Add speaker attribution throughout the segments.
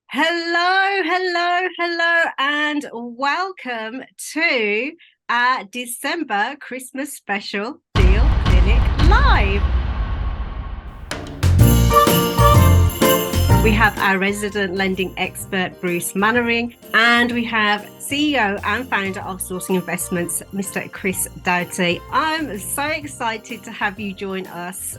Speaker 1: Hello, and welcome to our December Christmas special Deal Clinic Live. We have our resident lending expert, Bruce Mannering, and we have CEO and founder of Sourcing Investments, Mr. Chris Doughty. I'm so excited to have you join us.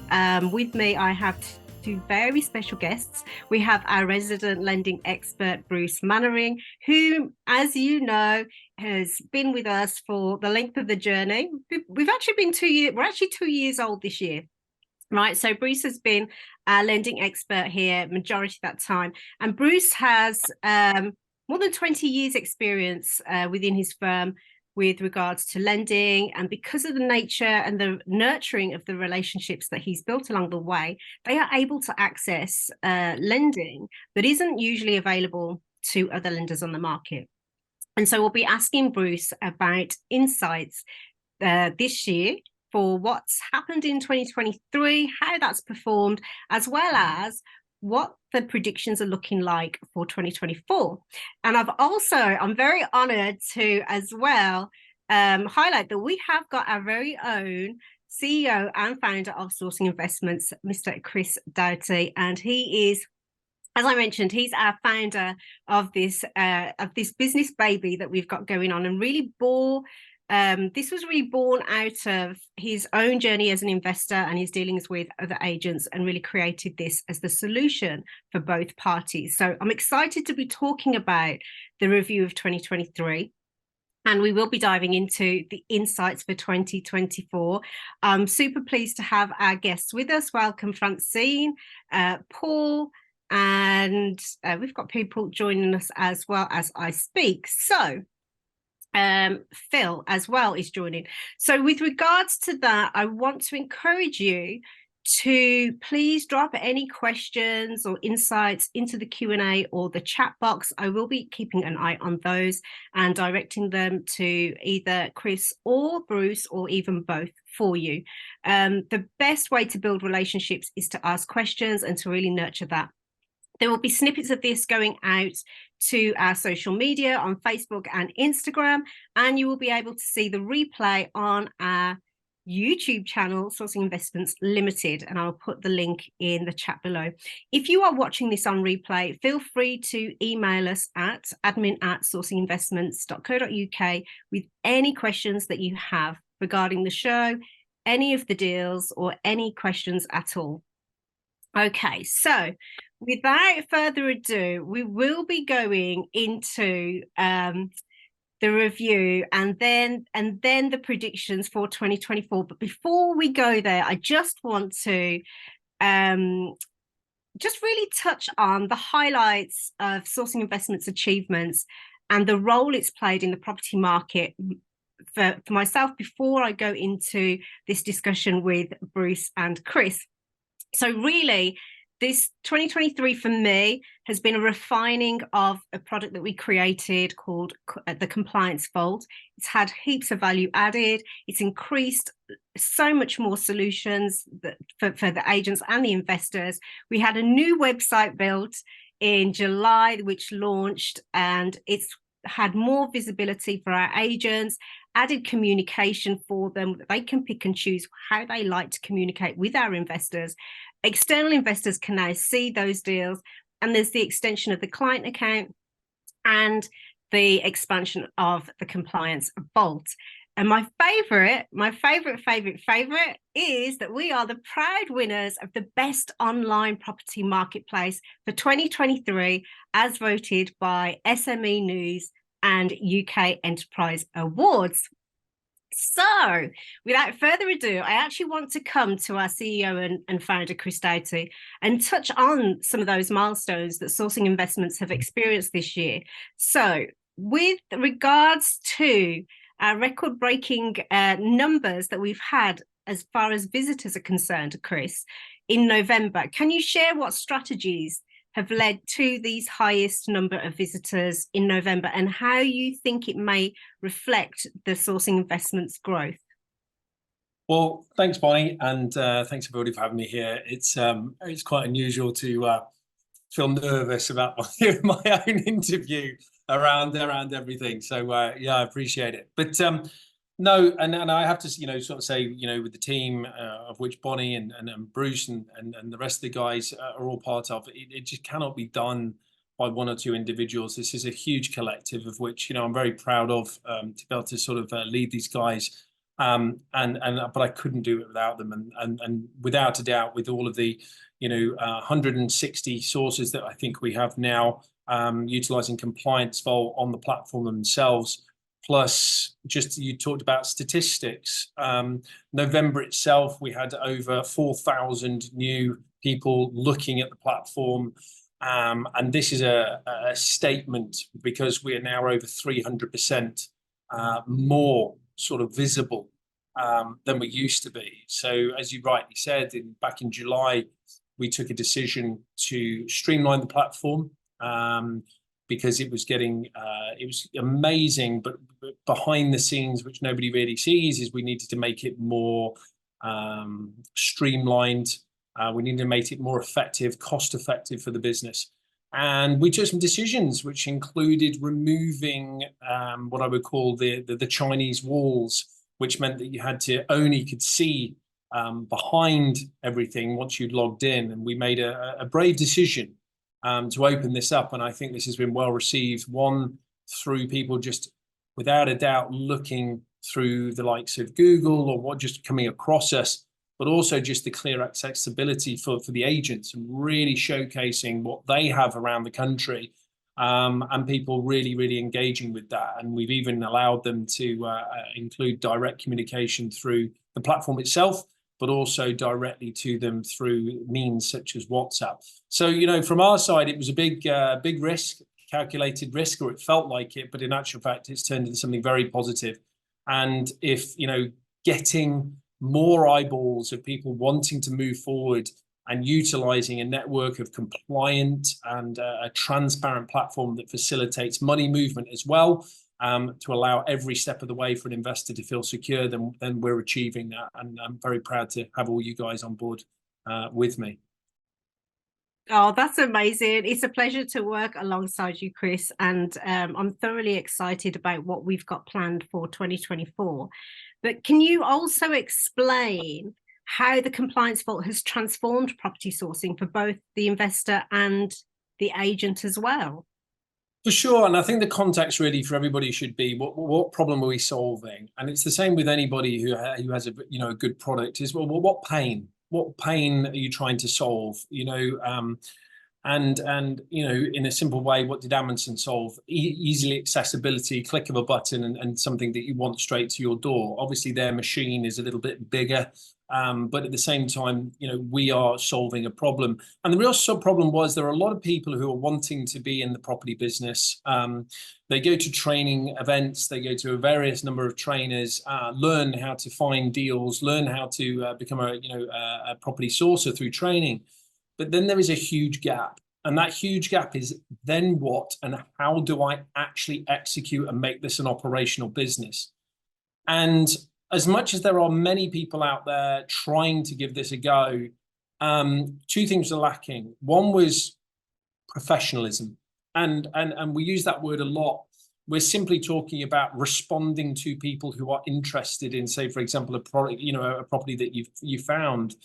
Speaker 1: With me, I have two very special guests. We have our resident lending expert, Bruce Mannering, who, as you know, has been with us for the length of the journey. We've actually been 2 years, we're actually 2 years old this year. Right, so Bruce has been a lending expert here majority of that time, and Bruce has more than 20 years experience within his firm with regards to lending. And because of the nature and the nurturing of the relationships that he's built along the way, they are able to access lending that isn't usually available to other lenders on the market. And so we'll be asking Bruce about insights this year for what's happened in 2023, how that's performed, as well as what the predictions are looking like for 2024. And I'm very honored to as well highlight that we have got our very own CEO and founder of Sourcing Investments, Mr. Chris Doughty, and he is, as I mentioned, he's our founder of this business baby that we've got going on, and really this was really born out of his own journey as an investor and his dealings with other agents, and really created this as the solution for both parties. So I'm excited to be talking about the review of 2023. And we will be diving into the insights for 2024. I'm super pleased to have our guests with us. Welcome, Francine, Paul, and we've got people joining us as well as I speak. So Phil as well is joining. So with regards to that, I want to encourage you to please drop any questions or insights into the Q&A or the chat box. I will be keeping an eye on those and directing them to either Chris or Bruce, or even both for you. The best way to build relationships is to ask questions and to really nurture that. There will be snippets of this going out to our social media on Facebook and Instagram, and you will be able to see the replay on our YouTube channel, Sourcing Investments Limited, and I'll put the link in the chat below. If you are watching this on replay, feel free to email us at admin@sourcinginvestments.co.uk with any questions that you have regarding the show, any of the deals, or any questions at all. Okay, so without further ado, we will be going into the review and then the predictions for 2024. But before we go there, I just want to just really touch on the highlights of Sourcing Investments achievements and the role it's played in the property market for myself before I go into this discussion with Bruce and Chris. So really, this 2023 for me has been a refining of a product that we created called the Compliance Vault. It's had heaps of value added. It's increased so much more solutions for the agents and the investors. We had a new website built in July, which launched, and it's had more visibility for our agents, added communication for them. They can pick and choose how they like to communicate with our investors. External investors can now see those deals, and there's the extension of the client account and the expansion of the Compliance Vault. And my favorite is that we are the proud winners of the best online property marketplace for 2023, as voted by SME News and UK Enterprise Awards. So without further ado, I actually want to come to our CEO and founder, Chris Doughty, and touch on some of those milestones that Sourcing Investments have experienced this year. So with regards to our record-breaking numbers that we've had as far as visitors are concerned, Chris, in November, can you share what strategies have led to these highest number of visitors in November, and how you think it may reflect the Sourcing Investments growth?
Speaker 2: Well, thanks, Bonnie, and thanks everybody for having me here. It's quite unusual to feel nervous about my own interview around everything. So yeah, I appreciate it. But no, and I have to sort of say with the team of which Bonnie and Bruce and the rest of the guys are all part of, it just cannot be done by one or two individuals. This is a huge collective of which I'm very proud of to be able to sort of lead these guys. But I couldn't do it without them, and without a doubt, with all of the 160 sources that I think we have now utilizing compliance vol on the platform themselves, plus just you talked about statistics. November itself, we had over 4,000 new people looking at the platform. And this is a statement because we are now over 300% more sort of visible than we used to be. So as you rightly said, back in July, we took a decision to streamline the platform because it was amazing, but behind the scenes, which nobody really sees, is we needed to make it more streamlined. We needed to make it more effective, cost effective for the business. And we took some decisions which included removing what I would call the Chinese walls, which meant that you could see behind everything once you'd logged in. And we made a brave decision to open this up. And I think this has been well received, one, through people just without a doubt looking through the likes of Google or what just coming across us, but also just the clear accessibility for the agents and really showcasing what they have around the country, and people really, really engaging with that. And we've even allowed them to include direct communication through the platform itself, but also directly to them through means such as WhatsApp. So, from our side, it was a big risk, calculated risk, or it felt like it, but in actual fact, it's turned into something very positive. And if, getting more eyeballs of people wanting to move forward and utilizing a network of compliant and a transparent platform that facilitates money movement as well, to allow every step of the way for an investor to feel secure, then we're achieving that. And I'm very proud to have all you guys on board with me.
Speaker 1: Oh, that's amazing. It's a pleasure to work alongside you, Chris. And I'm thoroughly excited about what we've got planned for 2024. But can you also explain how the compliance vault has transformed property sourcing for both the investor and the agent as well?
Speaker 2: For sure. And I think the context really for everybody should be what problem are we solving? And it's the same with anybody who has a good product is, well, what pain? What pain are you trying to solve? And in a simple way, what did Amundsen solve? Easily accessibility, click of a button, and something that you want straight to your door. Obviously, their machine is a little bit bigger, but at the same time, we are solving a problem. And the real problem was there are a lot of people who are wanting to be in the property business. They go to training events, they go to a various number of trainers, learn how to find deals, learn how to become a property sourcer through training. But then there is a huge gap. And that huge gap is then what and how do I actually execute and make this an operational business? And as much as there are many people out there trying to give this a go, two things are lacking. One was professionalism. And we use that word a lot. We're simply talking about responding to people who are interested in, say, for example, a product, a property that you found.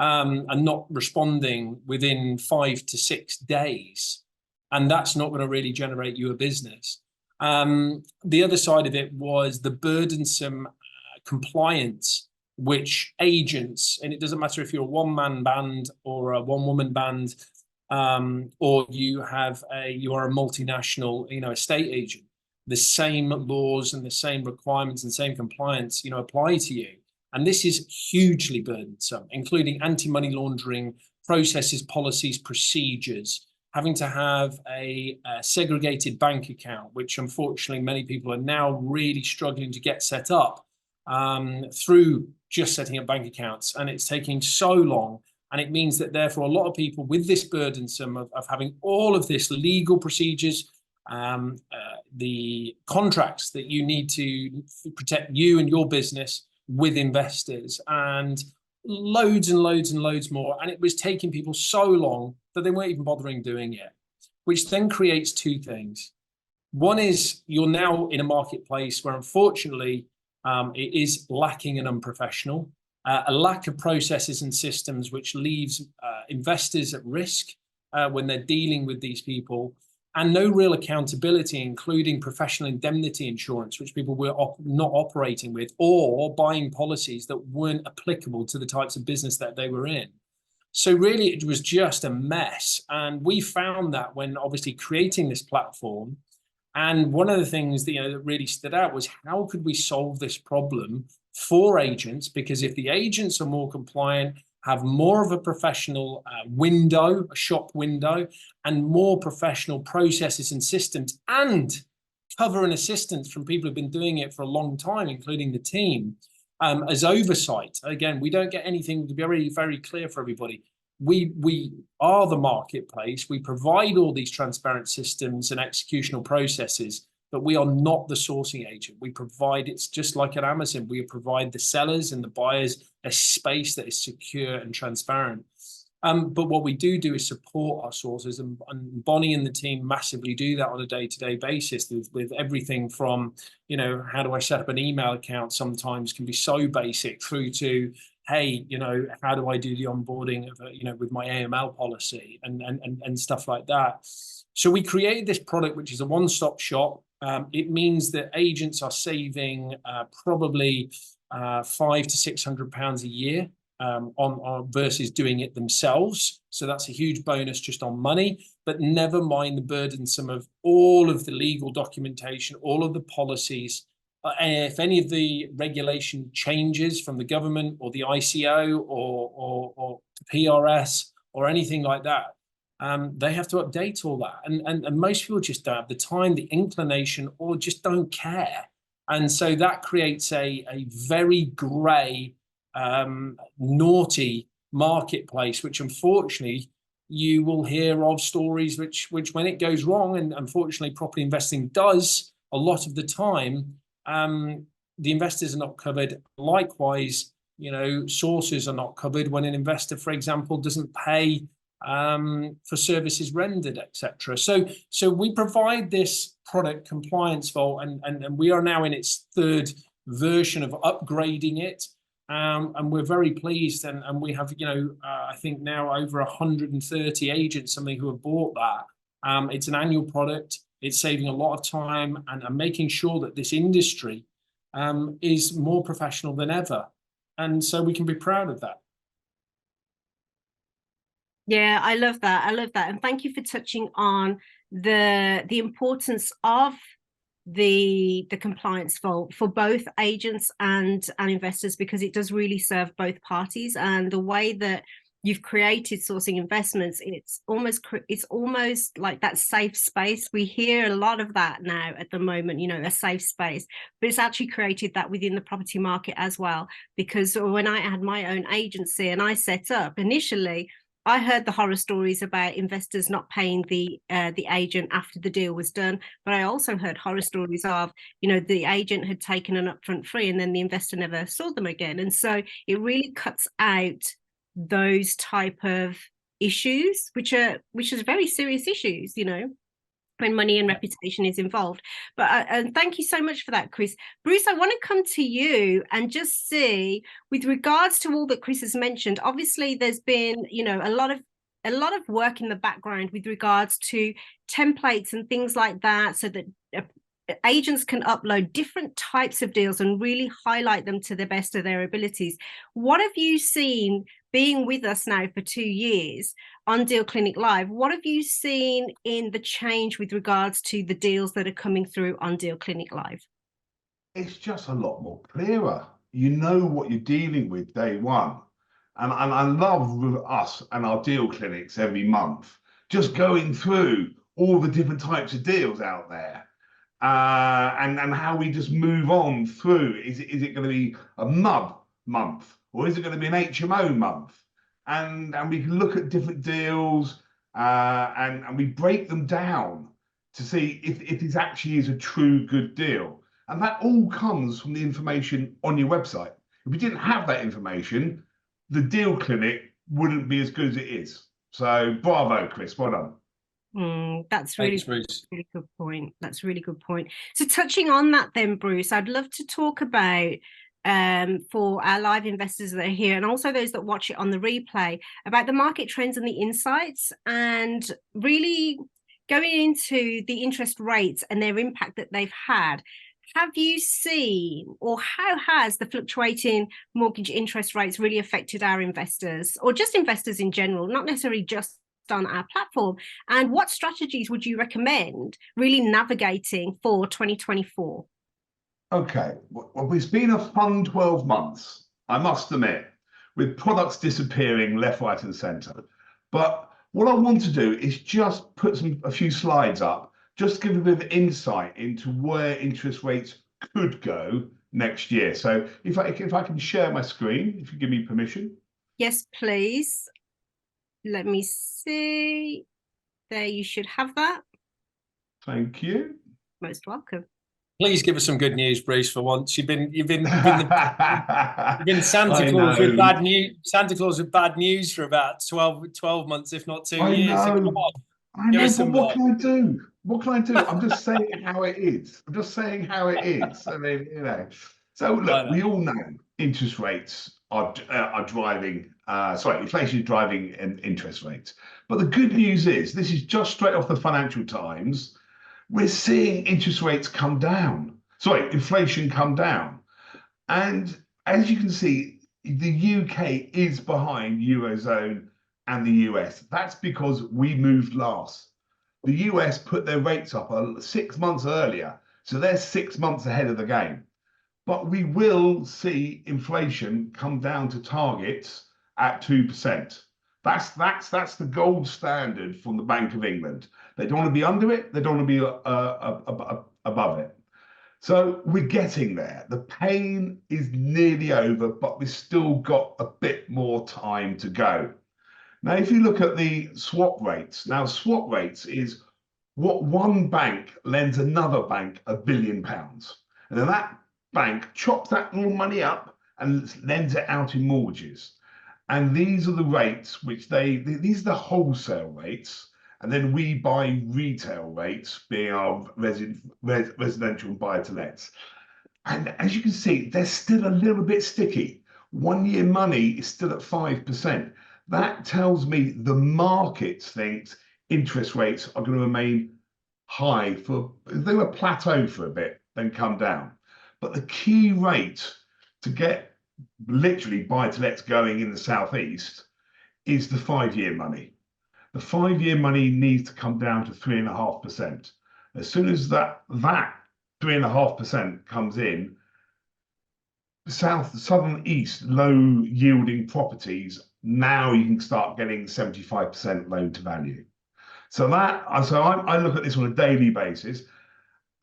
Speaker 2: And not responding within 5 to 6 days. And that's not going to really generate you a business. The other side of it was the burdensome compliance, which agents, and it doesn't matter if you're a one-man band or a one-woman band, or you are a multinational, estate agent, the same laws and the same requirements and same compliance, apply to you. And this is hugely burdensome, including anti-money laundering processes, policies, procedures, having to have a segregated bank account, which unfortunately many people are now really struggling to get set up through just setting up bank accounts. And it's taking so long. And it means that therefore a lot of people with this burdensome of having all of this legal procedures, the contracts that you need to protect you and your business with investors, and loads and loads and loads more. And it was taking people so long but they weren't even bothering doing it, which then creates two things. One is you're now in a marketplace where, unfortunately, it is lacking and unprofessional, a lack of processes and systems, which leaves investors at risk when they're dealing with these people, and no real accountability, including professional indemnity insurance, which people were not operating with, or buying policies that weren't applicable to the types of business that they were in. So really, it was just a mess. And we found that when obviously creating this platform. And one of the things that, that really stood out was, how could we solve this problem for agents? Because if the agents are more compliant, have more of a professional window, a shop window, and more professional processes and systems, and cover and assistance from people who've been doing it for a long time, including the team, as oversight. Again, we don't get anything to be very, very clear for everybody. We are the marketplace. We provide all these transparent systems and executional processes, but we are not the sourcing agent. We provide, it's just like at Amazon, we provide the sellers and the buyers a space that is secure and transparent. But what we do is support our sources, and Bonnie and the team massively do that on a day-to-day basis with everything from, how do I set up an email account, sometimes can be so basic, through to, hey, how do I do the onboarding of, with my AML policy and stuff like that. So we created this product, which is a one-stop shop. It means that agents are saving probably £500 to £600 a year on versus doing it themselves. So that's a huge bonus just on money, but never mind the burdensome of all of the legal documentation, all of the policies. If any of the regulation changes from the government or the ICO or PRS or anything like that, they have to update all that. And most people just don't have the time, the inclination, or just don't care. And so that creates a very grey, naughty marketplace, which unfortunately you will hear of stories which when it goes wrong, and unfortunately property investing does a lot of the time, the investors are not covered. Likewise, sources are not covered when an investor, for example, doesn't pay for services rendered, etc. So we provide this product, Compliance Vault, and we are now in its third version of upgrading it. And we're very pleased, and we have, I think now over 130 agents, something, who have bought that. It's an annual product. It's saving a lot of time and making sure that this industry is more professional than ever. And so we can be proud of that.
Speaker 1: Yeah, I love that. I love that. And thank you for touching on the importance of the Compliance Vault for both agents and investors, because it does really serve both parties. And the way that you've created Sourcing Investments, it's almost like that safe space. We hear a lot of that now at the moment, a safe space, but it's actually created that within the property market as well. Because when I had my own agency and I set up initially, I heard the horror stories about investors not paying the agent after the deal was done, but I also heard horror stories of, the agent had taken an upfront fee and then the investor never saw them again. And so it really cuts out those type of issues, which are very serious issues, when money and reputation is involved. But and thank you so much for that, Chris. Bruce, I want to come to you and just see, with regards to all that Chris has mentioned, obviously there's been, a lot of work in the background with regards to templates and things like that, so that agents can upload different types of deals and really highlight them to the best of their abilities. What have you seen, being with us now for 2 years on Deal Clinic Live? What have you seen in the change with regards to the deals that are coming through on Deal Clinic Live?
Speaker 3: It's just a lot more clearer. You know what you're dealing with day one. And I love with us and our deal clinics every month, just going through all the different types of deals out there. And how we just move on through. Is it going to be a MUB month, or is it going to be an HMO month? And we can look at different deals and we break them down to see if this actually is a true good deal. And that all comes from the information on your website. If we didn't have that information, the deal clinic wouldn't be as good as it is. So bravo, Chris. Well done.
Speaker 1: That's
Speaker 2: Thanks, Bruce.
Speaker 1: really good point. That's a really good point. So touching on that then, Bruce, I'd love to talk about for our live investors that are here and also those that watch it on the replay about the market trends and the insights and really going into the interest rates and their impact that they've had. Have you seen, or how has the fluctuating mortgage interest rates really affected our investors, or just investors in general, not necessarily just on our platform? And what strategies would you recommend really navigating for 2024?
Speaker 3: Okay, well, it's been a fun 12 months, I must admit, with products disappearing left, right, and centre. But what I want to do is just put a few slides up, just give a bit of insight into where interest rates could go next year. So if I can share my screen, if you give me permission.
Speaker 1: Yes, please. Let me see. There, you should have that.
Speaker 3: Thank you.
Speaker 1: Most welcome.
Speaker 2: Please give us some good news, Bruce. For once, you've been Santa Claus with bad news. Santa Claus with bad news for about 12 months, if not 2 years. So come on, give us
Speaker 3: but
Speaker 2: some.
Speaker 3: what can I do? What can I do? I'm just saying how it is. I'm just saying how it is. I mean, you know. So look, we all know interest rates are driving. Inflation is driving interest rates. But the good news is, this is just straight off the Financial Times. We're seeing interest rates come down. Inflation come down. And as you can see, the UK is behind Eurozone and the US. That's because we moved last. The US put their rates up 6 months earlier, so they're 6 months ahead of the game. But we will see inflation come down to targets at 2%. That's the gold standard from the Bank of England. They don't want to be under it. They don't want to be above it. So we're getting there. The pain is nearly over, but we've still got a bit more time to go. Now, if you look at the swap rates, swap rates is what one bank lends another bank £1 billion. And then that bank chops that little money up and lends it out in mortgages. And these are the rates which these are the wholesale rates. And then we buy retail rates, being our residential and buy-to-lets. And as you can see, they're still a little bit sticky. 1 year money is still at 5%. That tells me the market thinks interest rates are going to remain high they were plateaued for a bit, then come down. But the key rate to get literally buy-to-lets going in the southeast is the 5-year money. The 5-year money needs to come down to 3.5%. As soon as that 3.5% comes in, southern east low yielding properties, now you can start getting 75% loan to value. So I look at this on a daily basis.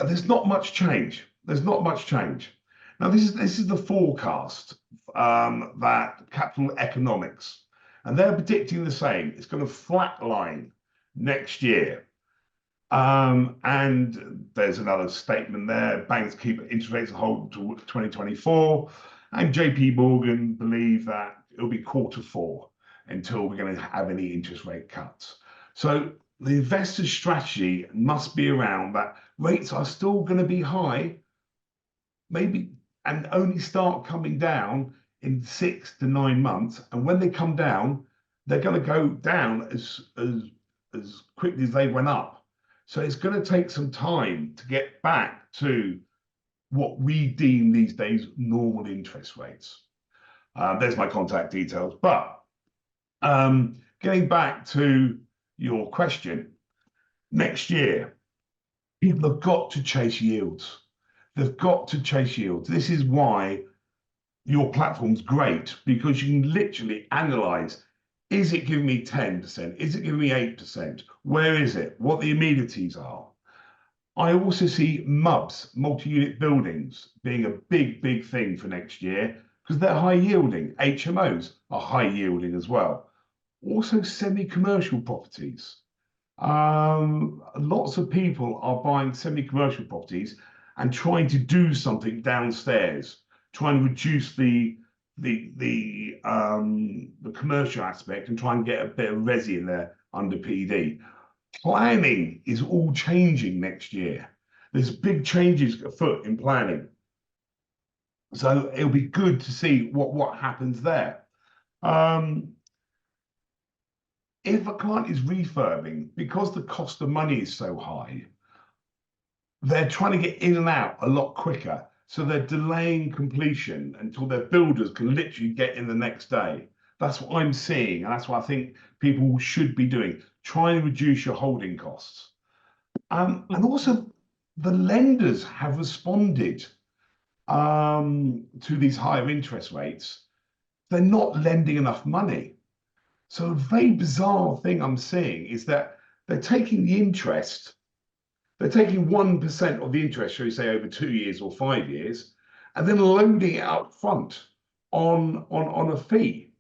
Speaker 3: There's not much change. There's not much change. Now this is the forecast that Capital Economics, and they're predicting the same. It's going to flatline next year. And there's another statement there. Banks keep interest rates hold to 2024. And JP Morgan believe that it'll be Q4 until we're going to have any interest rate cuts. So the investor's strategy must be around that rates are still going to be high, maybe, and only start coming down in 6 to 9 months. And when they come down, they're going to go down as quickly as they went up. So it's going to take some time to get back to what we deem these days normal interest rates. There's my contact details. But getting back to your question, next year, people have got to chase yields. They've got to chase yields. This is why your platform's great, because you can literally analyze, is it giving me 10%? Is it giving me 8%? Where is it? What the amenities are. I also see MUBs, multi-unit buildings, being a big thing for next year because they're high yielding. HMOs are high yielding as well. Also semi-commercial properties. Lots of people are buying semi-commercial properties and trying to do something downstairs, trying to reduce the the commercial aspect and try and get a bit of resi in there under PD. Planning is all changing next year. There's big changes afoot in planning. So it'll be good to see what happens there. If a client is refurbing, because the cost of money is so high, they're trying to get in and out a lot quicker. So they're delaying completion until their builders can literally get in the next day. That's what I'm seeing. And that's what I think people should be doing. Try and reduce your holding costs. And also, the lenders have responded to these higher interest rates. They're not lending enough money. So a very bizarre thing I'm seeing is that they're taking the interest, they're taking 1% of the interest, shall we say, over 2 years or 5 years, and then loading it up front on a fee.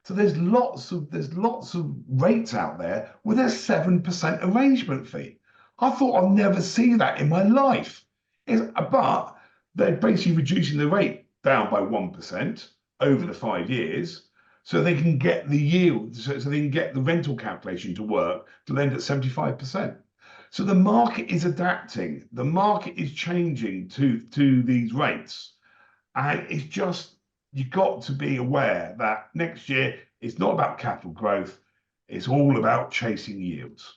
Speaker 3: So there's lots of rates out there with a 7% arrangement fee. I thought I'll never see that in my life. But they're basically reducing the rate down by 1% over the 5 years, so they can get the yield, so they can get the rental calculation to work to lend at 75%. So the market is adapting, the market is changing to these rates. And it's just, you've got to be aware that next year it's not about capital growth, it's all about chasing yields.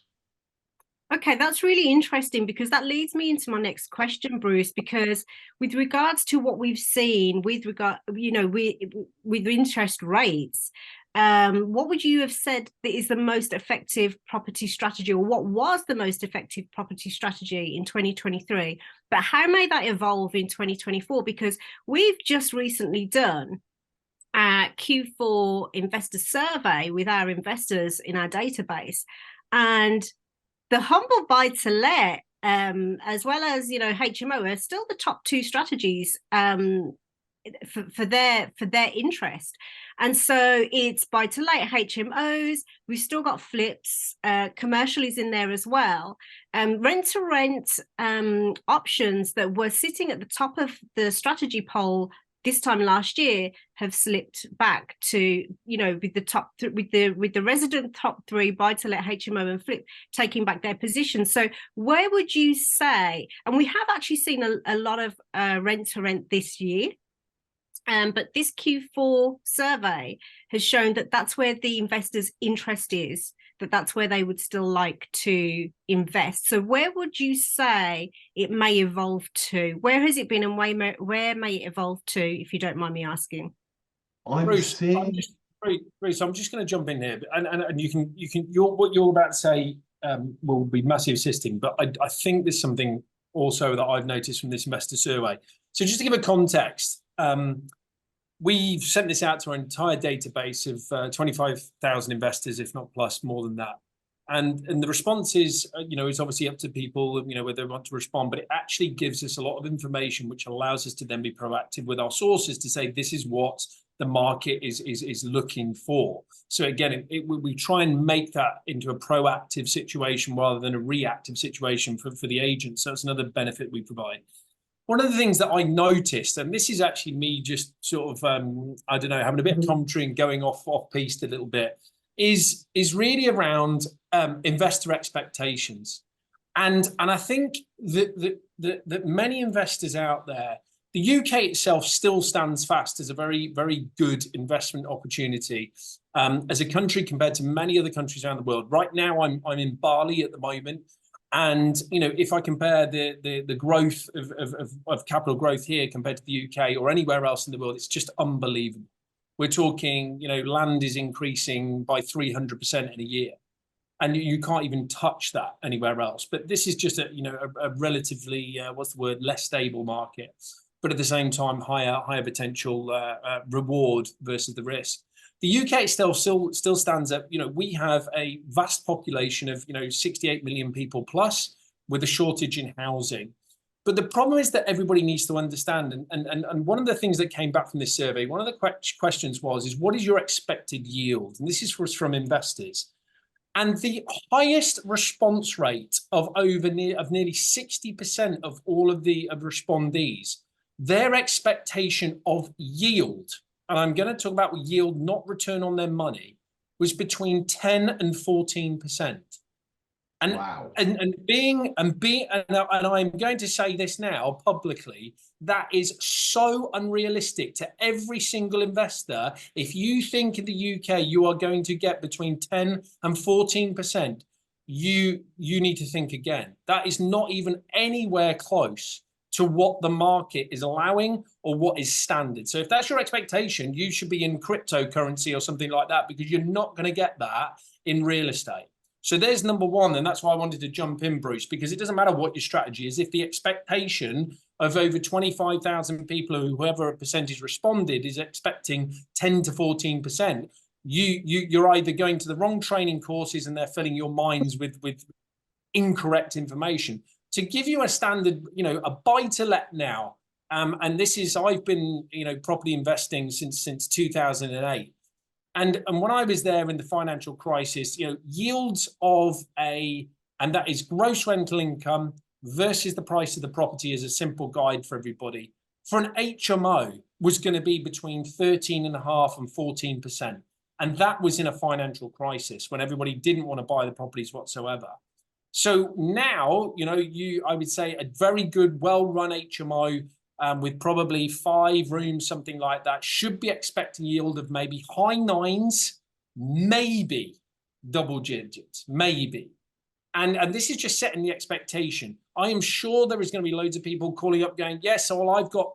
Speaker 1: Okay, that's really interesting, because that leads me into my next question, Bruce, because with regards to what we've seen with regard, with interest rates, what would you have said that is the most effective property strategy, or what was the most effective property strategy in 2023? But how may that evolve in 2024? Because we've just recently done a Q4 investor survey with our investors in our database, and the humble buy to let, as well as HMO, are still the top two strategies for their interest. And so it's buy to let, HMOs. We've still got flips, commercial is in there as well. Rent to rent options that were sitting at the top of the strategy poll this time last year have slipped back to, with the top with the resident top three, buy to let, HMO and flip, taking back their position. So where would you say, and we have actually seen a lot of rent to rent this year, but this Q4 survey has shown that that's where the investors' interest is, that's where they would still like to invest. So where would you say it may evolve to? Where has it been, and where may it evolve to, if you don't mind me asking?
Speaker 2: Bruce, I'm just going to jump in here, and you can what you're about to say will be massive assisting, but I think there's something also that I've noticed from this investor survey. So just to give a context, we've sent this out to our entire database of 25,000 investors, if not plus, more than that. And the response is, it's obviously up to people, whether they want to respond, but it actually gives us a lot of information, which allows us to then be proactive with our sources to say, this is what the market is looking for. So again, we try and make that into a proactive situation rather than a reactive situation for the agent. So it's another benefit we provide. One of the things that I noticed, and this is actually me just sort of, I don't know, having a bit of commentary and going off piste a little bit, is really around investor expectations. And I think that many investors out there, the UK itself still stands fast as a very, very good investment opportunity as a country compared to many other countries around the world. Right now, I'm in Bali at the moment. And, if I compare the growth of capital growth here compared to the UK or anywhere else in the world, it's just unbelievable. We're talking, land is increasing by 300% in a year. And you can't even touch that anywhere else. But this is just a relatively, less stable market. But at the same time, higher potential reward versus the risk. The UK itself still stands up. We have a vast population of 68 million people plus, with a shortage in housing. But the problem is that everybody needs to understand. And one of the things that came back from this survey, one of the questions was what is your expected yield? And this is from investors. And the highest response rate of nearly 60% of all of the respondees, their expectation of yield and I'm going to talk about yield, not return on their money, was between 10 and 14%. And,
Speaker 3: Wow.
Speaker 2: and I'm going to say this now publicly, that is so unrealistic to every single investor. If you think in the UK you are going to get between 10 and 14%, you need to think again. That is not even anywhere close to what the market is allowing or what is standard. So if that's your expectation, you should be in cryptocurrency or something like that, because you're not going to get that in real estate. So there's number one, and that's why I wanted to jump in, Bruce, because it doesn't matter what your strategy is. If the expectation of over 25,000 people, or whoever percentage responded, is expecting 10 to 14%, you're either going to the wrong training courses and they're filling your minds with incorrect information. To give you a standard, a buy to let now, and this is, I've been, property investing since 2008. And when I was there in the financial crisis, yields and that is gross rental income versus the price of the property, is a simple guide for everybody. For an HMO was going to be between 13.5% and 14%. And that was in a financial crisis when everybody didn't want to buy the properties whatsoever. So now, I would say a very good, well-run HMO with probably 5 rooms, something like that, should be expecting yield of maybe high 9s, maybe double digits, maybe. And this is just setting the expectation. I am sure there is going to be loads of people calling up going, yes, so I've got,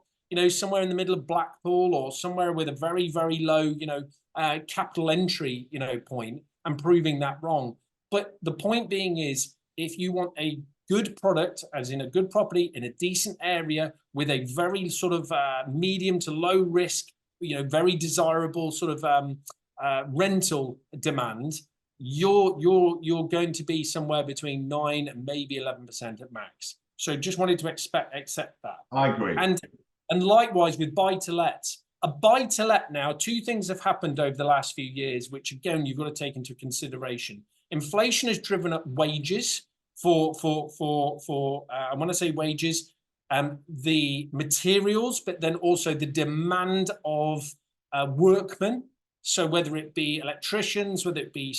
Speaker 2: somewhere in the middle of Blackpool or somewhere with a very, very low, capital entry, point, and proving that wrong. But the point being is, if you want a good product, as in a good property in a decent area with a very sort of medium to low risk, very desirable sort of rental demand, you're going to be somewhere between 9 and maybe 11% at max. So just wanted to accept that.
Speaker 3: I agree.
Speaker 2: And likewise with buy to let. A buy to let now, 2 things have happened over the last few years, which again you've got to take into consideration. Inflation has driven up wages for I want to say wages, the materials, but then also the demand of workmen. So whether it be electricians, whether it be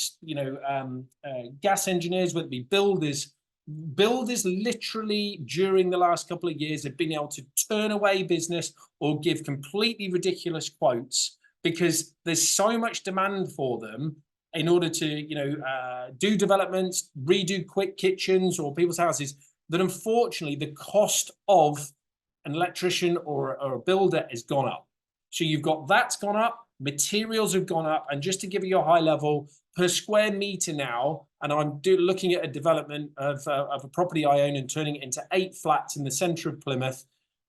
Speaker 2: gas engineers, whether it be builders literally during the last couple of years have been able to turn away business or give completely ridiculous quotes because there's so much demand for them in order to do developments, redo quick kitchens or people's houses, that unfortunately the cost of an electrician or a builder has gone up. So you've got that's gone up, materials have gone up, and just to give you a high level, per square meter now, and I'm looking at a development of a property I own and turning it into 8 flats in the centre of Plymouth,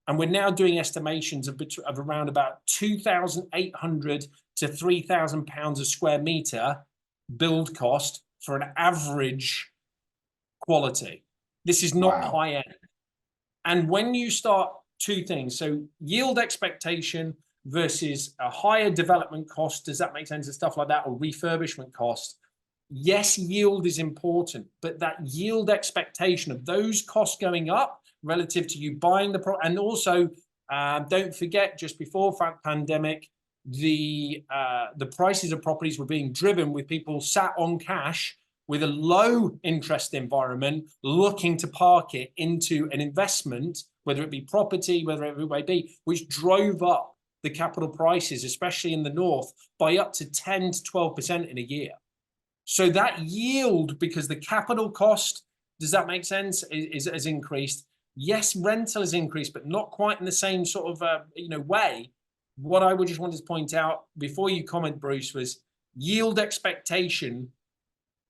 Speaker 2: and we're now doing estimations of around about 2,800 to 3,000 pounds a square meter build cost for an average quality. This is not high end. And when you start 2 things, so yield expectation versus a higher development cost, does that make sense, and stuff like that, or refurbishment cost? Yes, yield is important, but that yield expectation of those costs going up relative to you buying the product, and also don't forget, just before pandemic, the prices of properties were being driven with people sat on cash with a low interest environment looking to park it into an investment, whether it be property, whether it may be, which drove up the capital prices, especially in the north, by up to 10 to 12% in a year. So that yield, because the capital cost, does that make sense, has increased. Yes, rental has increased, but not quite in the same sort of way. What I would just want to point out before you comment, Bruce, was yield expectation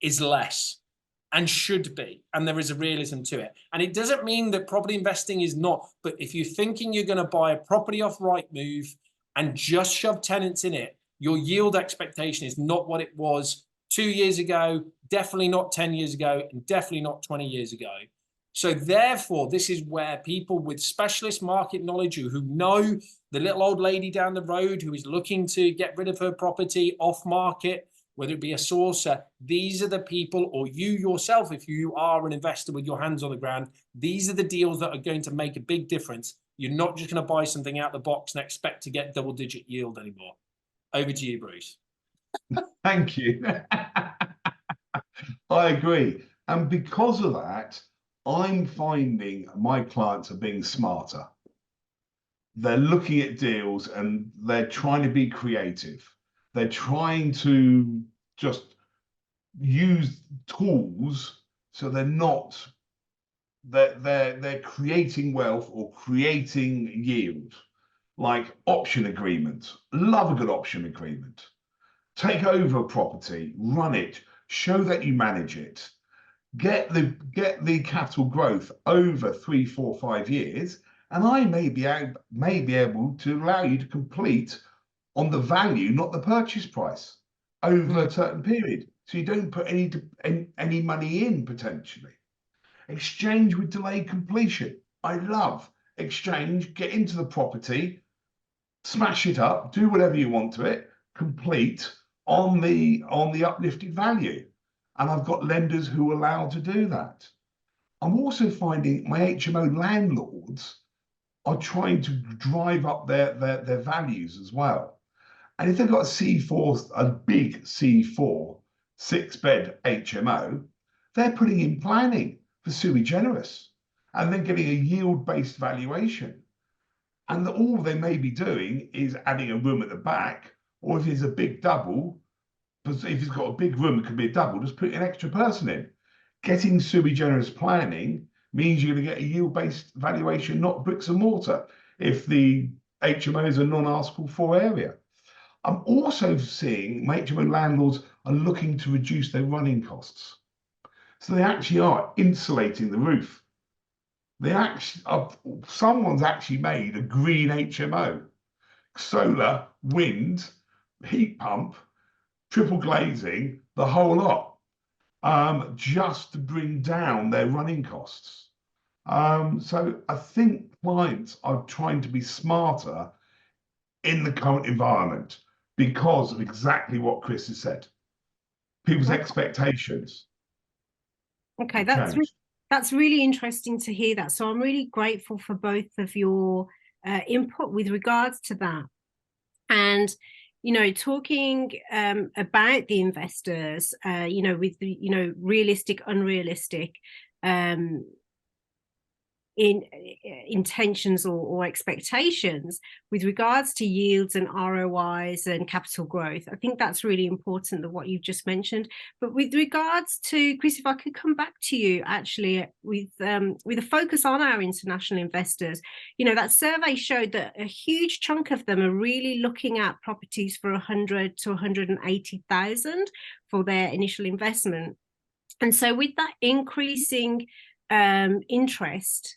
Speaker 2: is less and should be, and there is a realism to it. And it doesn't mean that property investing is not, but if you're thinking you're going to buy a property off Rightmove and just shove tenants in it, your yield expectation is not what it was 2 years ago, definitely not 10 years ago, and definitely not 20 years ago. So therefore, this is where people with specialist market knowledge who know the little old lady down the road who is looking to get rid of her property off market, whether it be a sourcer, these are the people, or you yourself, if you are an investor with your hands on the ground, these are the deals that are going to make a big difference. You're not just going to buy something out the box and expect to get double-digit yield anymore. Over to you, Bruce.
Speaker 3: Thank you. I agree. And because of that, I'm finding my clients are being smarter. They're looking at deals and they're trying to be creative. They're trying to just use tools so they're creating wealth or creating yield, like option agreements. Love a good option agreement. Take over a property, run it, show that you manage it, get the capital growth over 3, 4, 5 years, and I may be able to allow you to complete on the value, not the purchase price, over a certain period. So you don't put any money in potentially. Exchange with delayed completion. I love exchange. Get into the property, smash it up, do whatever you want to it, complete on the uplifted value. And I've got lenders who are allowed to do that. I'm also finding my HMO landlords are trying to drive up their values as well. And if they've got a big C4, 6-bed HMO, they're putting in planning for sui generis and then getting a yield-based valuation. And all they may be doing is adding a room at the back, or if it's a big double, if it's got a big room, it could be a double, just put an extra person in. Getting sui generis planning means you're going to get a yield-based valuation, not bricks and mortar, if the HMO is a non-Article 4 area. I'm also seeing my HMO landlords are looking to reduce their running costs. So they actually are insulating the roof. Someone's actually made a green HMO, solar, wind, heat pump, triple glazing, the whole lot, just to bring down their running costs. So I think clients are trying to be smarter in the current environment because of exactly what Chris has said. People's expectations.
Speaker 1: Okay, that's really interesting to hear that. So I'm really grateful for both of your input with regards to that. And talking about the investors, with the realistic, unrealistic intentions or expectations with regards to yields and ROIs and capital growth. I think that's really important, that what you've just mentioned. But with regards to, Chris, if I could come back to you actually with a focus on our international investors, that survey showed that a huge chunk of them are really looking at properties for 100 to 180,000 for their initial investment. And so with that increasing interest,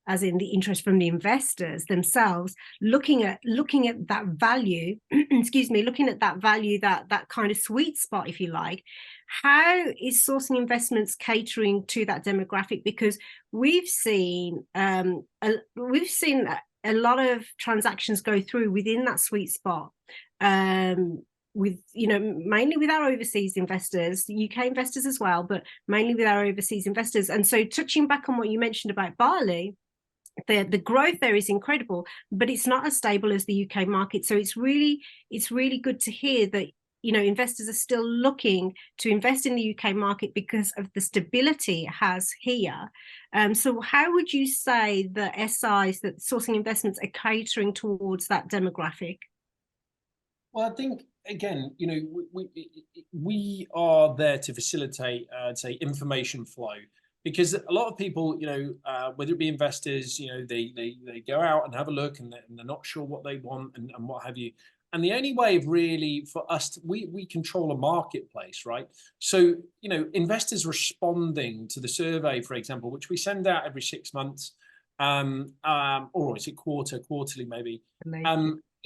Speaker 1: as in the interest from the investors themselves, looking at that value, looking at that value, that kind of sweet spot, if you like, how is sourcing investments catering to that demographic? Because we've seen a lot of transactions go through within that sweet spot. With mainly with our overseas investors, UK investors as well, but mainly with our overseas investors. And so touching back on what you mentioned about Bali, the growth there is incredible, but it's not as stable as the UK market. So it's really good to hear that investors are still looking to invest in the UK market because of the stability it has here. So how would you say the SIs, that sourcing investments, are catering towards that demographic?
Speaker 2: Well, I think, again, we are there to facilitate, say, information flow, because a lot of people, whether it be investors, they go out and have a look and they're not sure what they want and what have you. And the only way of really for us, we control a marketplace, right? So, investors responding to the survey, for example, which we send out every 6 months, or is it quarterly maybe?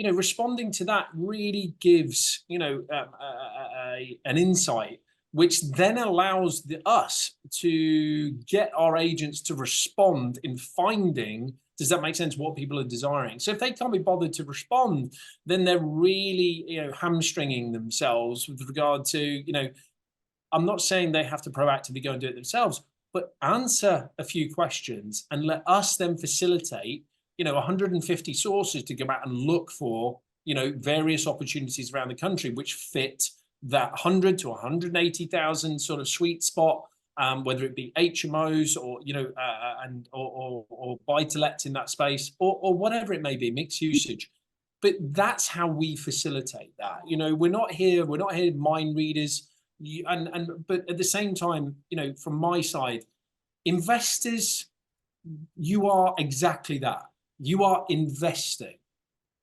Speaker 2: Responding to that really gives, an insight, which then allows us to get our agents to respond in finding Does that make sense? What people are desiring. So if they can't be bothered to respond, then they're really, hamstringing themselves with regard to, I'm not saying they have to proactively go and do it themselves, but answer a few questions and let us then facilitate, 150 sources to go out and look for, various opportunities around the country which fit that 100 to 180,000 sort of sweet spot, whether it be HMOs or, or buy-to-lets in that space, or whatever it may be, mixed usage. But that's how we facilitate that. We're not here mind readers. But at the same time, from my side, investors, you are exactly that. You are investing.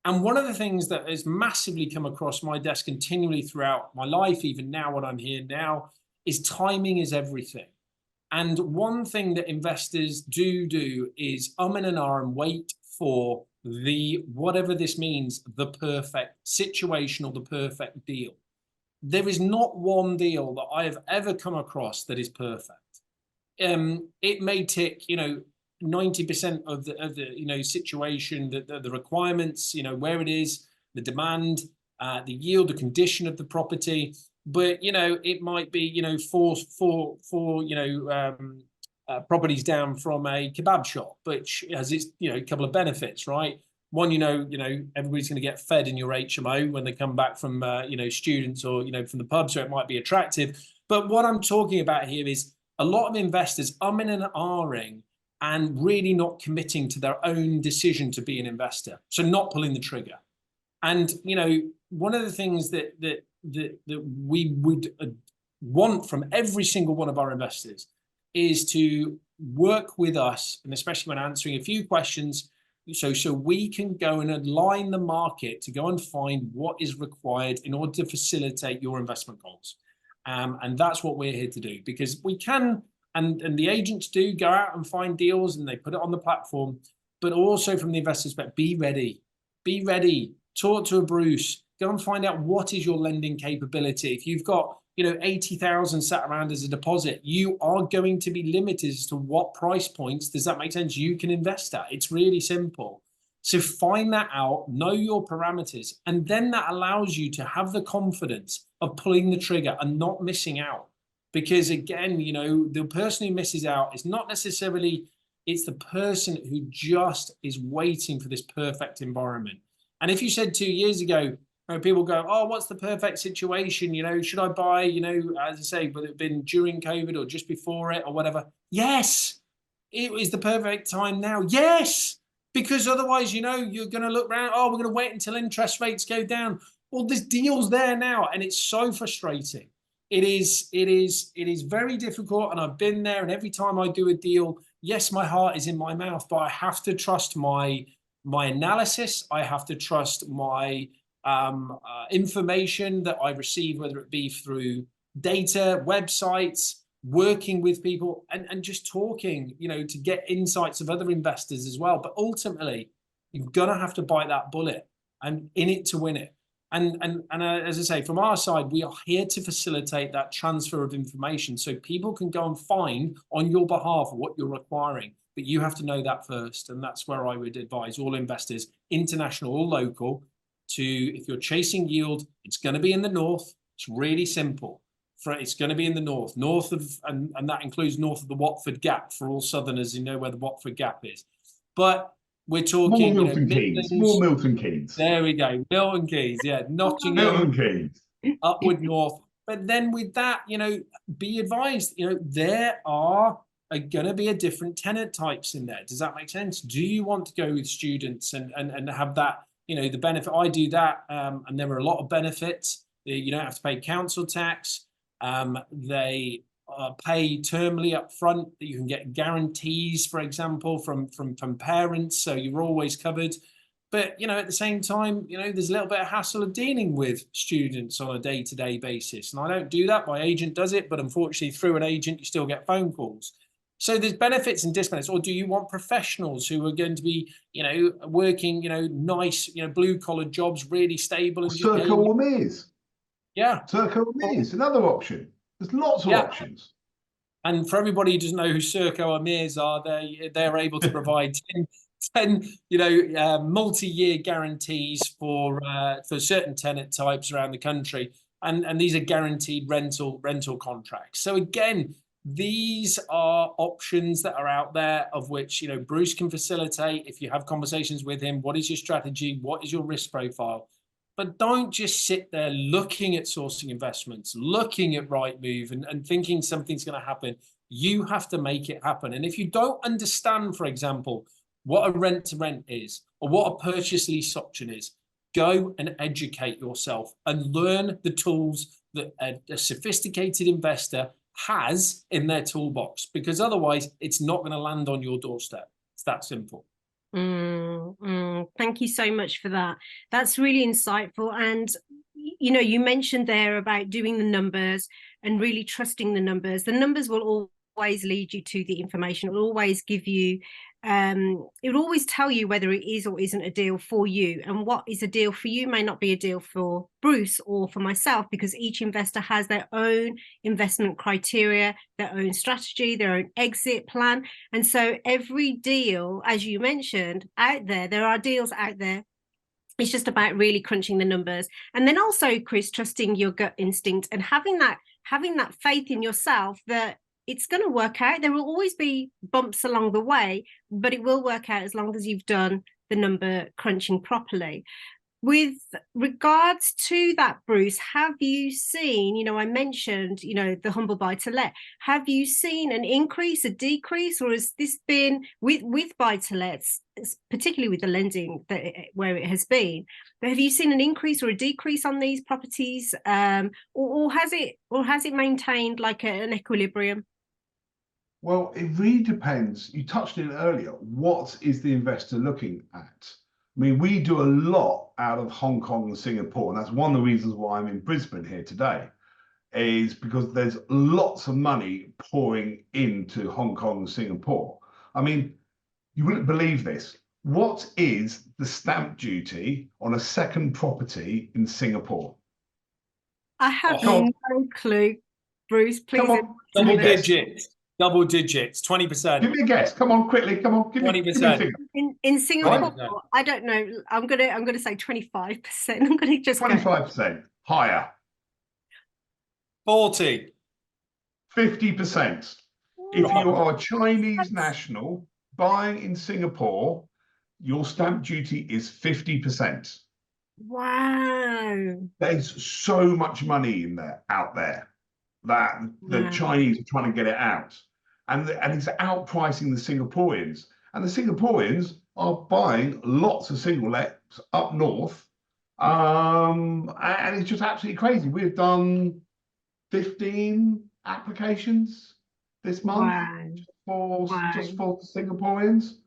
Speaker 2: And one of the things that has massively come across my desk continually throughout my life, even now when I'm here now, is timing is everything. And one thing that investors do is and ah and wait for whatever this means, the perfect situation or the perfect deal. There is not one deal that I have ever come across that is perfect. It may tick, 90% of the situation, the requirements, where it is, the demand, the yield, the condition of the property. But it might be four properties down from a kebab shop, which has its a couple of benefits, right? One, everybody's going to get fed in your HMO when they come back from students or from the pub, so it might be attractive. But what I'm talking about here is a lot of investors umming and ahhing and really not committing to their own decision to be an investor, so not pulling the trigger. And one of the things that we would want from every single one of our investors is to work with us, and especially when answering a few questions, so we can go and align the market to go and find what is required in order to facilitate your investment goals. And that's what we're here to do, because we can, and the agents do go out and find deals and they put it on the platform, but also from the investors' perspective, be ready, talk to a Bruce, go and find out what is your lending capability. If you've got 80,000 sat around as a deposit, you are going to be limited as to what price points, does that make sense, you can invest at. It's really simple. So find that out, know your parameters, and then that allows you to have the confidence of pulling the trigger and not missing out. Because again, the person who misses out is not necessarily, it's the person who just is waiting for this perfect environment. And if you said 2 years ago, people go, oh, what's the perfect situation? Should I buy, as I say, whether it's been during COVID or just before it or whatever? Yes, it is the perfect time now. Yes, because otherwise, you're going to look around, oh, we're going to wait until interest rates go down. Well, there's deals there now, and it's so frustrating. It is very difficult, and I've been there, and every time I do a deal, yes, my heart is in my mouth, but I have to trust my analysis. I have to trust my information that I receive, whether it be through data, websites, working with people, and just talking, to get insights of other investors as well. But ultimately, you're gonna have to bite that bullet and in it to win it. And as I say, from our side, we are here to facilitate that transfer of information so people can go and find on your behalf what you're requiring. But you have to know that first. And that's where I would advise all investors, international or local, if you're chasing yield, it's going to be in the north. It's really simple. It's going to be in the north of, and that includes north of the Watford Gap for all southerners who know where the Watford Gap is. But we're talking
Speaker 3: more Milton Keynes. More Milton Keynes.
Speaker 2: There we go, Milton Keynes. Yeah, Nottingham,
Speaker 3: Milton Keynes,
Speaker 2: upward north. But then with that, be advised. There are going to be a different tenant types in there. Does that make sense? Do you want to go with students and have that? The benefit, I do that, and there are a lot of benefits. You don't have to pay council tax. They pay termly up front. You can get guarantees, for example, from parents, so you're always covered. But at the same time, there's a little bit of hassle of dealing with students on a day-to-day basis, and I don't do that. My agent does it, but unfortunately, through an agent, you still get phone calls. So there's benefits and disbenefits. Or do you want professionals who are going to be, working, nice, blue collar jobs, really stable? And
Speaker 3: Serco or Mears.
Speaker 2: Yeah.
Speaker 3: Serco or Mears, another option. There's lots of options.
Speaker 2: And for everybody who doesn't know who Serco or Mears are, they're able to provide 10, multi-year guarantees for certain tenant types around the country, and these are guaranteed rental contracts. So again, these are options that are out there, of which Bruce can facilitate. If you have conversations with him, what is your strategy? What is your risk profile? But don't just sit there looking at sourcing investments, looking at Rightmove and thinking something's going to happen. You have to make it happen. And if you don't understand, for example, what a rent-to-rent is or what a purchase lease option is, go and educate yourself and learn the tools that a sophisticated investor has in their toolbox, because otherwise it's not going to land on your doorstep. It's that simple.
Speaker 1: Thank you so much for that. That's really insightful. And you mentioned there about doing the numbers and really trusting the numbers. The numbers will always lead you to the information. It will always give you it will always tell you whether it is or isn't a deal for you, and what is a deal for you may not be a deal for Bruce or for myself, because each investor has their own investment criteria, their own strategy, their own exit plan. And so every deal, as you mentioned, out there are deals out there. It's just about really crunching the numbers, and then also, Chris, trusting your gut instinct and having that faith in yourself that it's going to work out. There will always be bumps along the way, but it will work out as long as you've done the number crunching properly. With regards to that, Bruce, have you seen, I mentioned, the humble buy to let, have you seen an increase, a decrease, or has this been with buy to lets, particularly with the lending where it has been, but have you seen an increase or a decrease on these properties, or has it maintained like an equilibrium?
Speaker 3: Well, it really depends. You touched on it earlier. What is the investor looking at? I mean, we do a lot out of Hong Kong and Singapore, and that's one of the reasons why I'm in Brisbane here today, is because there's lots of money pouring into Hong Kong and Singapore. I mean, you wouldn't believe this. What is the stamp duty on a second property in Singapore?
Speaker 1: I have no clue, Bruce. Please.
Speaker 3: Come on,
Speaker 2: Double digits, 20%.
Speaker 3: Give me a guess. Come on, quickly. Come on, give me a figure.
Speaker 1: In Singapore, right? I don't know. I'm gonna say 25%. I'm gonna just
Speaker 3: 25%. Higher.
Speaker 2: 40.
Speaker 3: 50%. If you are a Chinese national buying in Singapore, your stamp duty is 50%.
Speaker 1: Wow.
Speaker 3: There's so much money out there that the Chinese are trying to get it out. And it's outpricing the Singaporeans. And the Singaporeans are buying lots of single lets up north. And it's just absolutely crazy. We've done 15 applications this month just for Singaporeans.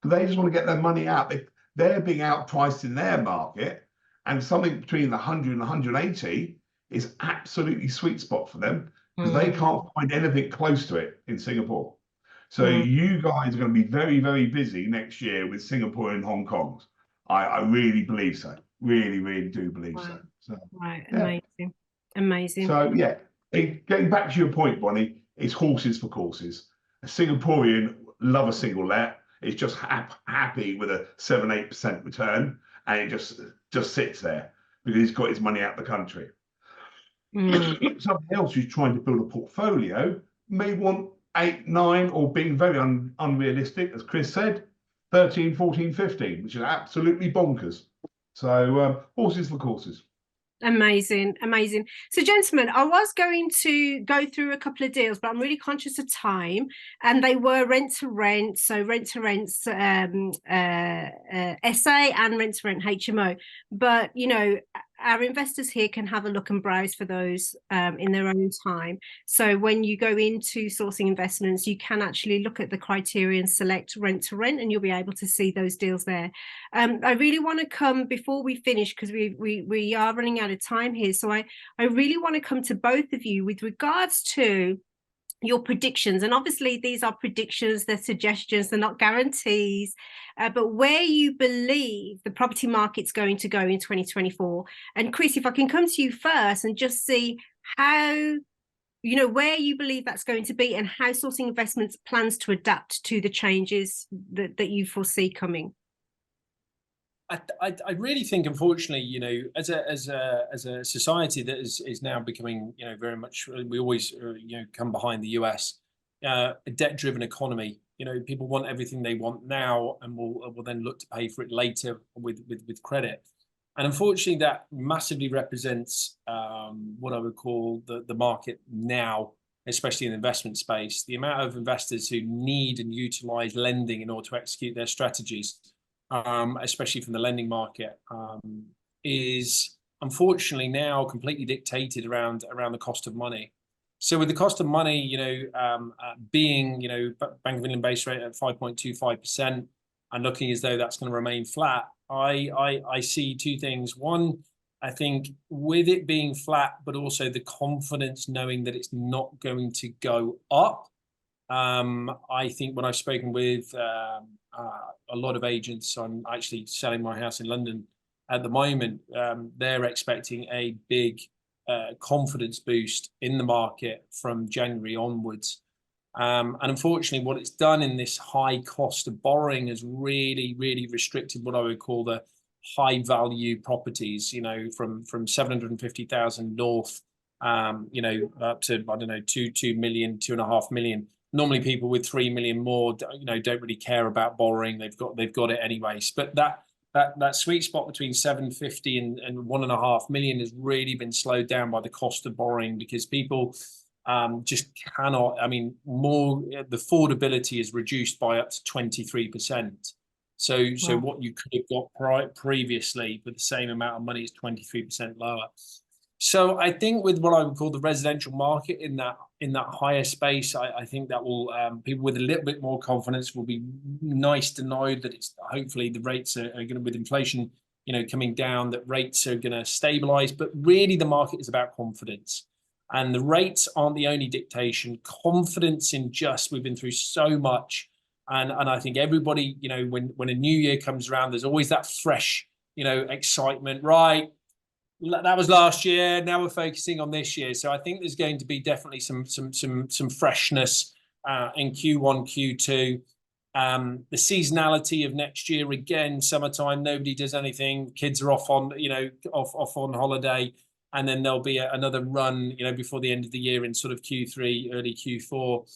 Speaker 3: They just want to get their money out. They're being outpriced in their market, and something between the 100 and 180 is absolutely sweet spot for them, because they can't find anything close to it in Singapore. So you guys are going to be very, very busy next year with Singapore and Hong Kong. I really believe so. Really, really do believe so.
Speaker 1: Right, amazing.
Speaker 3: So yeah, getting back to your point, Bonnie, it's horses for courses. A Singaporean love a single let. It's just happy with a 7-8% return, and it just sits there because he's got his money out the country. Somebody else who's trying to build a portfolio may want 8, 9, or being very unrealistic, as Chris said, 13, 14, 15, which is absolutely bonkers. So horses for courses.
Speaker 1: Amazing. So, gentlemen, I was going to go through a couple of deals, but I'm really conscious of time, and they were rent to rent. So rent to rent's SA and rent to rent HMO. But our investors here can have a look and browse for those in their own time. So when you go into sourcing investments, you can actually look at the criteria and select rent to rent, and you'll be able to see those deals there. I really want to come, before we finish, because we are running out of time here. So I really want to come to both of you with regards to your predictions. And obviously these are predictions, they're suggestions, they're not guarantees, but where you believe the property market's going to go in 2024. And Chris, if I can come to you first and just see how where you believe that's going to be, and how Sourcing Investments plans to adapt to the changes that you foresee coming?
Speaker 2: I really think, unfortunately, as a society that is now becoming, very much, we always, come behind the US, a debt-driven economy. People want everything they want now, and will then look to pay for it later with credit. And unfortunately, that massively represents what I would call the market now, especially in the investment space. The amount of investors who need and utilize lending in order to execute their strategies, especially from the lending market, is unfortunately now completely dictated around the cost of money. So with the cost of money, being, Bank of England base rate at 5.25% and looking as though that's going to remain flat, I see two things. One, I think with it being flat, but also the confidence knowing that it's not going to go up. I think when I've spoken with a lot of agents, I'm actually selling my house in London at the moment, they're expecting a big confidence boost in the market from January onwards. And unfortunately, what it's done in this high cost of borrowing has really, really restricted what I would call the high value properties, from 750,000 north, up to, I don't know, 2 million, 2.5 million. Normally people with 3 million more, don't really care about borrowing. They've got it anyways. But that sweet spot between 750 and 1.5 million has really been slowed down by the cost of borrowing, because people just cannot. I mean, the affordability is reduced by up to 23%. So
Speaker 1: Wow.
Speaker 2: what you could have got previously with the same amount of money is 23% lower. So I think with what I would call the residential market in that higher space, I think that will, people with a little bit more confidence, will be nice to know that it's hopefully the rates are going to, with inflation, coming down, that rates are going to stabilize. But really the market is about confidence, and the rates aren't the only dictation. Confidence in we've been through so much. And I think everybody, when a new year comes around, there's always that fresh, excitement, right? That was last year. Now we're focusing on this year. So I think there's going to be definitely some freshness in Q1, Q2. The seasonality of next year, again, summertime, nobody does anything. Kids are off on, off on holiday, and then there'll be another run, before the end of the year in sort of Q3, early Q4.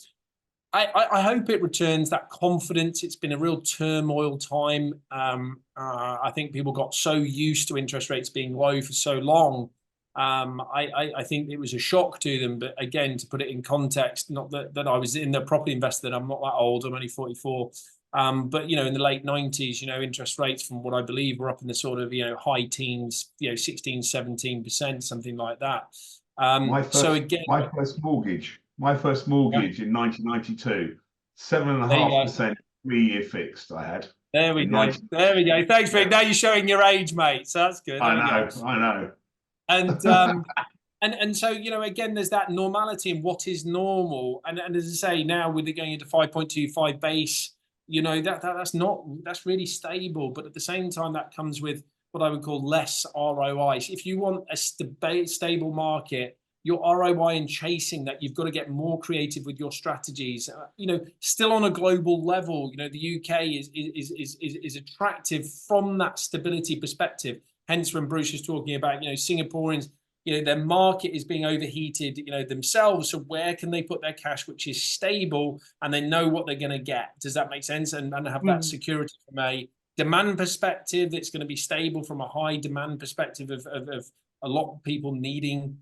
Speaker 2: I hope it returns that confidence. It's been a real turmoil time. I think people got so used to interest rates being low for so long. I think it was a shock to them. But again, to put it in context, not that I was in the property investor, that I'm not that old, I'm only 44. But in the late 90s, interest rates, from what I believe, were up in the sort of high teens, 16, 17%, something like that.
Speaker 3: My first mortgage in 1992, 7.5% 3-year fixed I had.
Speaker 2: There we go. There we go. Thanks, Rick. Now you're showing your age, mate. So that's good.
Speaker 3: I know.
Speaker 2: And and so again, there's that normality in what is normal. And as I say, now with it going into 5.25 base, that's really stable. But at the same time, that comes with what I would call less ROI. If you want a stable market, your ROI in chasing that, you've got to get more creative with your strategies. Still on a global level, the UK is attractive from that stability perspective. Hence, when Bruce is talking about, Singaporeans, their market is being overheated, themselves. So where can they put their cash, which is stable, and they know what they're going to get? Does that make sense? And have that security from a demand perspective. It's going to be stable from a high demand perspective of a lot of people needing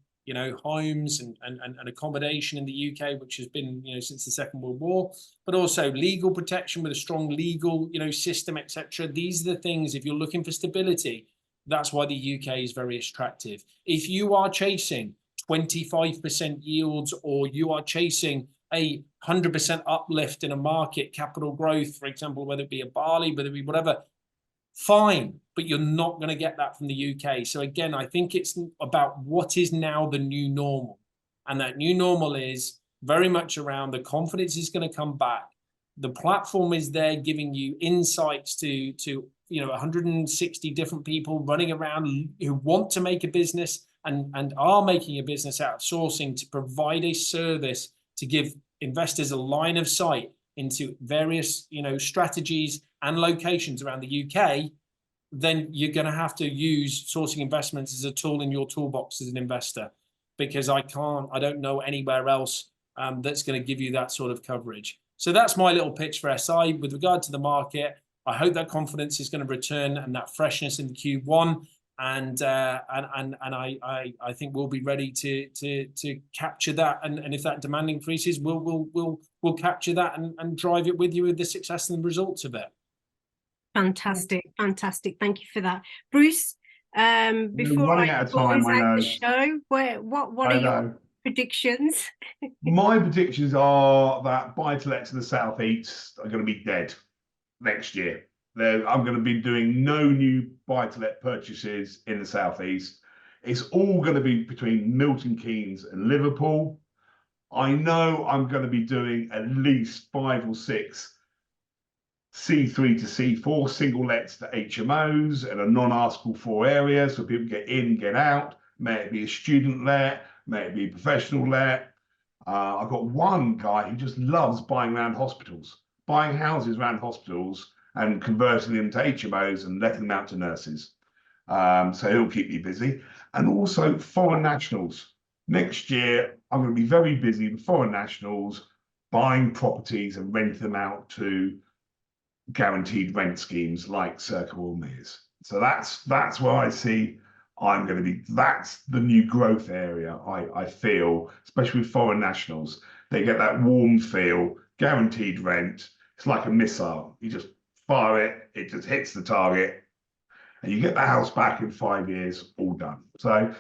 Speaker 2: homes and accommodation in the UK, which has been, since the Second World War, but also legal protection with a strong legal, system, etc. These are the things, if you're looking for stability, that's why the UK is very attractive. If you are chasing 25% yields, or you are chasing a 100% uplift in a market, capital growth, for example, whether it be a Bali, whether it be whatever, fine, but you're not going to get that from the UK. So again, I think it's about what is now the new normal. And that new normal is very much around the confidence is going to come back. The platform is there giving you insights to 160 different people running around who want to make a business and are making a business out of sourcing to provide a service to give investors a line of sight into various, strategies and locations around the UK, then you're going to have to use sourcing investments as a tool in your toolbox as an investor, because I don't know anywhere else that's going to give you that sort of coverage. So that's my little pitch for SI with regard to the market. I hope that confidence is going to return and that freshness in the Q1, and I think we'll be ready to capture that. And if that demand increases, we'll capture that and drive it with you with the success and the results of it.
Speaker 1: Fantastic. Thank you for that, Bruce. Before
Speaker 3: running out of time,
Speaker 1: close out the show, what are your predictions?
Speaker 3: My predictions are that buy-to-lets in the southeast are going to be dead next year. I'm going to be doing no new buy-to-let purchases in the southeast. It's all going to be between Milton Keynes and Liverpool. I know I'm going to be doing at least 5 or 6 C3 to C4 single lets to HMOs in a non-Article 4 area, so people get in, get out. May it be a student let, may it be a professional let. I've got one guy who just loves buying around hospitals, buying houses around hospitals and converting them to HMOs and letting them out to nurses. So he'll keep me busy. And also foreign nationals. Next year, I'm going to be very busy with foreign nationals, buying properties and renting them out to guaranteed rent schemes like Circa or Mears. So that's where I see I'm going to be. That's the new growth area, I feel, especially with foreign nationals. They get that warm feel, guaranteed rent. It's like a missile. You just fire it, it just hits the target, and you get the house back in 5 years, all done. So,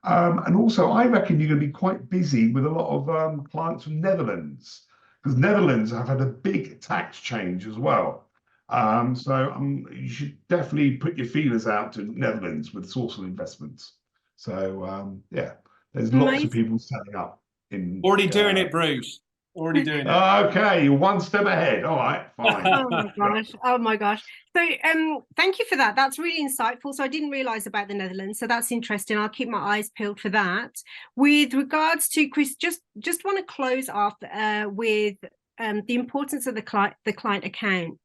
Speaker 3: and also I reckon you're going to be quite busy with a lot of clients from Netherlands, because Netherlands have had a big tax change as well. So you should definitely put your feelers out to Netherlands with source of investments. So yeah, there's lots of people setting up in.
Speaker 2: Already doing it, Bruce. Already doing it.
Speaker 3: Okay, you're one step ahead. All right, fine.
Speaker 1: Oh my gosh. So thank you for that. That's really insightful. So I didn't realize about the Netherlands. So that's interesting. I'll keep my eyes peeled for that. With regards to Chris, just want to close off with the importance of the client account,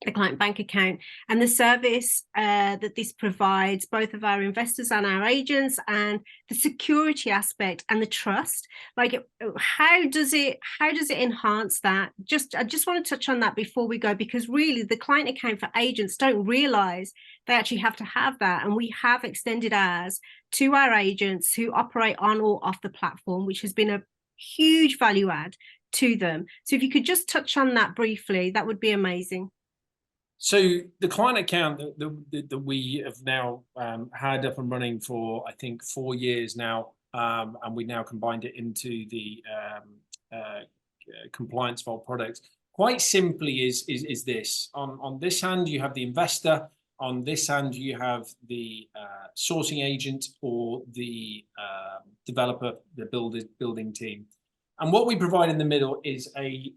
Speaker 1: the client bank account, and the service that this provides both of our investors and our agents, and the security aspect and the trust. Like, how does it enhance that? I just want to touch on that before we go, because really the client account for agents don't realize they actually have to have that, and we have extended ours to our agents who operate on or off the platform, which has been a huge value add to them. So if you could just touch on that briefly, that would be amazing.
Speaker 2: So the client account that we have now had up and running for, I think, 4 years now, and we now combined it into the compliance vault product. Quite simply is this. On this hand, you have the investor. On this hand, you have the sourcing agent or the developer, the building team. And what we provide in the middle is a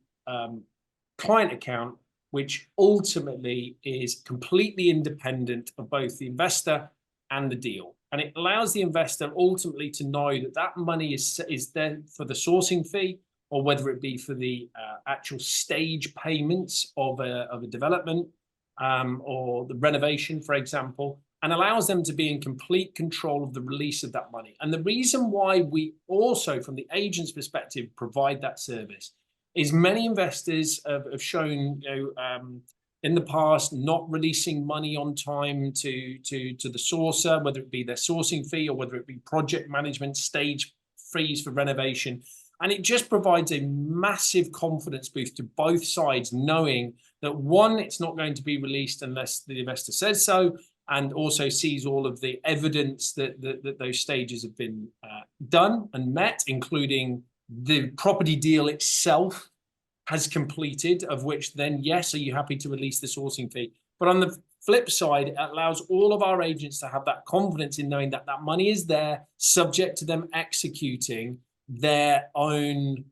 Speaker 2: client account which ultimately is completely independent of both the investor and the deal. And it allows the investor ultimately to know that that money is there for the sourcing fee, or whether it be for the actual stage payments of a development or the renovation, for example, and allows them to be in complete control of the release of that money. And the reason why we also, from the agent's perspective, provide that service is many investors have shown, in the past, not releasing money on time to the sourcer, whether it be their sourcing fee or whether it be project management stage fees for renovation. And it just provides a massive confidence boost to both sides, knowing that, one, it's not going to be released unless the investor says so, and also sees all of the evidence that those stages have been done and met, including the property deal itself has completed, of which then, yes, are you happy to release the sourcing fee? But on the flip side, it allows all of our agents to have that confidence in knowing that that money is there, subject to them executing their own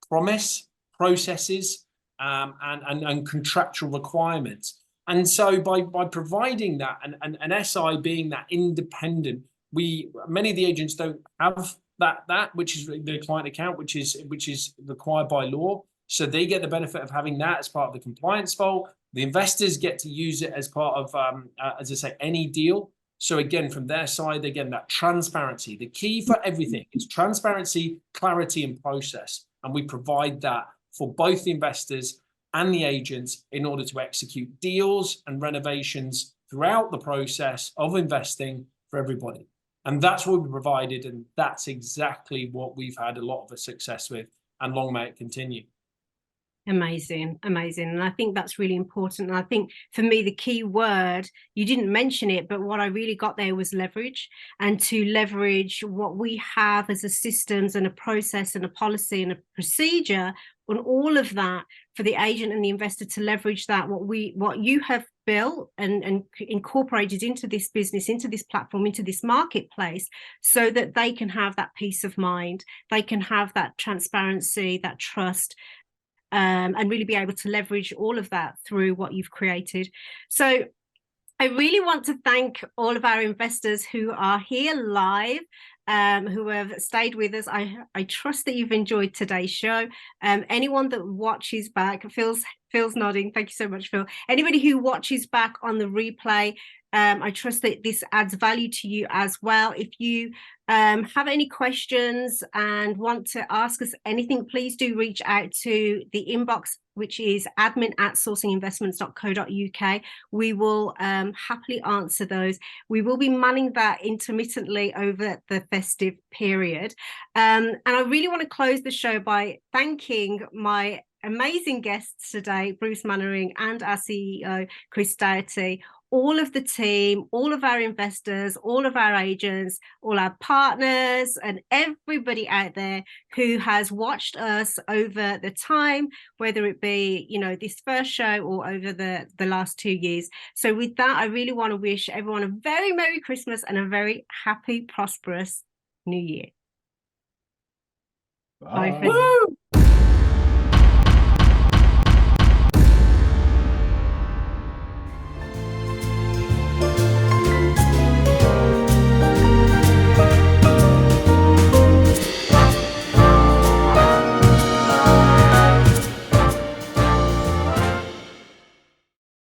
Speaker 2: promise, processes, and contractual requirements. And so by providing that, and SI being that independent, many of the agents don't have that which is the client account, which is required by law. So they get the benefit of having that as part of the compliance vault. The investors get to use it as part of, as I say, any deal. So again, from their side, again, that transparency, the key for everything is transparency, clarity, and process. And we provide that for both the investors and the agents in order to execute deals and renovations throughout the process of investing for everybody. And that's what we provided. And that's exactly what we've had a lot of success with. And long may it continue.
Speaker 1: Amazing, amazing. And I think that's really important. And I think for me, the key word, you didn't mention it, but what I really got there was leverage, and to leverage what we have as a systems and a process and a policy and a procedure on all of that for the agent and the investor to leverage that, what you have built and incorporated into this business, into this platform, into this marketplace, so that they can have that peace of mind, they can have that transparency, that trust, and really be able to leverage all of that through what you've created. So I really want to thank all of our investors who are here live, who have stayed with us. I trust that you've enjoyed today's show. Anyone that watches back, Phil's nodding. Thank you so much, Phil. Anybody who watches back on the replay, I trust that this adds value to you as well. If you have any questions and want to ask us anything, please do reach out to the inbox, which is admin@sourcinginvestments.co.uk. We will happily answer those. We will be manning that intermittently over the festive period. And I really want to close the show by thanking my amazing guests today, Bruce Mannering and our CEO, Chris Doughty, all of the team, all of our investors, all of our agents, all our partners, and everybody out there who has watched us over the time, whether it be, this first show or over the last 2 years. So with that, I really want to wish everyone a very Merry Christmas and a very happy, prosperous New Year.
Speaker 3: Bye.
Speaker 1: Bye.